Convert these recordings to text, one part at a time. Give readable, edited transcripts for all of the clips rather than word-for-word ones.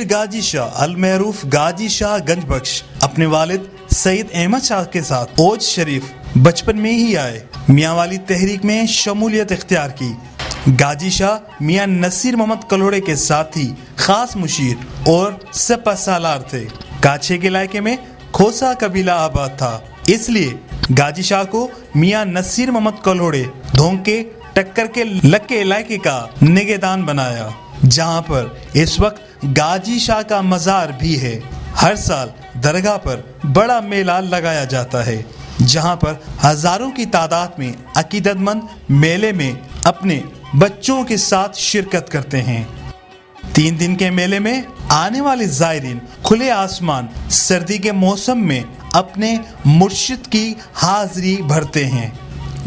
गाजी शाह अल महरूफ गाजी शाह गंजबख्श अपने वालिद सईद अहमद शाह के साथ ओज शरीफ बचपन में ही आए। मियाँ वाली तहरीक में शमूलियत इख्तियार की। गाजी शाह मियाँ नसीर मोहम्मद कल्होड़े के साथ ही खास मुशीर और सपसालार थे। काछे के इलाके में खोसा कबीला आबाद था, इसलिए गाजी शाह को मियाँ नसीर मोहम्मद कल्होड़े धोंक के टक्कर के लक्के इलाके का निगहदान बनाया, जहाँ पर इस वक्त गाजी शाह का मजार भी है। हर साल दरगाह पर बड़ा मेला लगाया जाता है, जहाँ पर हजारों की तादाद में अकीदतमंद मेले में अपने बच्चों के साथ शिरकत करते हैं। 3 दिन के मेले में आने वाले ज़ायरीन खुले आसमान सर्दी के मौसम में अपने मुर्शिद की हाजिरी भरते हैं,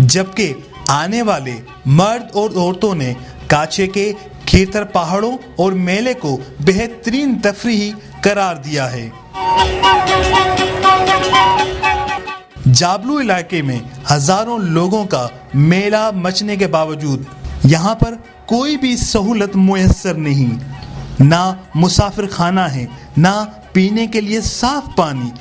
जबकि आने वाले मर्द और औरतों ने काछे के खीरथर पहाड़ों और मेले को बेहतरीन तफरीही करार दिया है। जाबलू इलाके में हजारों लोगों का मेला मचने के बावजूद यहाँ पर कोई भी सहूलत मुयस्सर नहीं। ना मुसाफिर खाना है, ना पीने के लिए साफ पानी।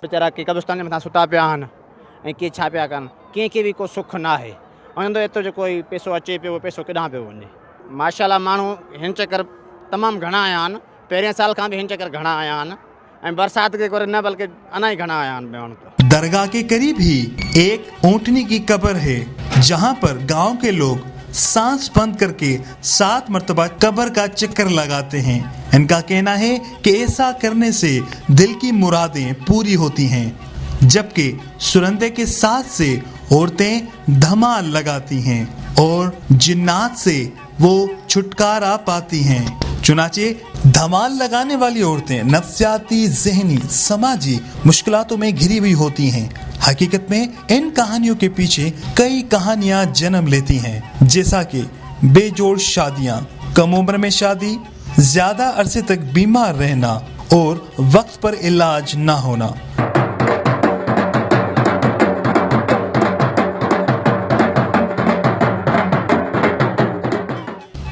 बेचारा के कब्रिस्तान में सुता पिया आहिनि ऐं के छा पिया कनि, कंहिंखे बि को सुख न आहे। ऐं एतिरो जो कोई पैसो अचे पियो, पैसो किथां पियो वञे। माशाल्लाह माण्हू हिन चकर तमामु घणा आया आहिनि, पहिरें साल खां बि हिन चकर घणा आया आहिनि ऐं बरसात के करे न बल्कि अञा ही घणा आया आहिनि माण्हू। तो दरगाह के करीब ही एक ऊँटनी की कब्र है, जहाँ पर गांव के लोग सांस बंद करके 7 मरतबा कब्र का चक्कर लगाते हैं। इनका कहना है कि ऐसा करने से दिल की मुरादें पूरी होती हैं, जबकि सुरंदे के साथ से औरतें धमाल लगाती हैं और जिन्नात से वो छुटकारा पाती हैं। चुनाचे धमाल लगाने वाली औरतें नफ्सियाती, ज़हनी, समाजी मुश्किलातों में घिरी हुई होती हैं। हकीकत में इन कहानियों के पीछे कई कहानियां जन्म लेती हैं, जैसा कि बेजोड़ शादियां, कम उम्र में शादी, ज्यादा अरसे तक बीमार रहना और वक्त पर इलाज ना होना।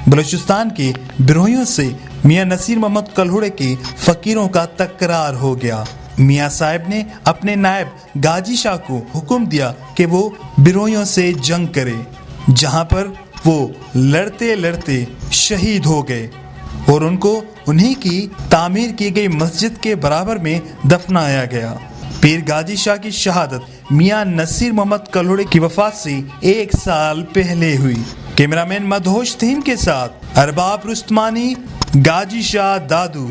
बलूचिस्तान के बिरोहियों से मियाँ नसीर मोहम्मद कल्होड़े के फकीरों का तकरार हो गया। मियाँ साहब ने अपने नायब गाजी शाह को हुक्म दिया कि वो बिरोहियों से जंग करे, जहाँ पर वो लड़ते लड़ते शहीद हो गए और उनको उन्हीं की तामीर की गई मस्जिद के बराबर में दफनाया गया। पीर गाजी शाह की शहादत मियाँ नसीर मोहम्मद कल्होड़े की वफात से 1 साल पहले हुई। कैमरामैन मदहोश थीम के साथ अरबाब रुस्तमानी, गाजी शाह दादू।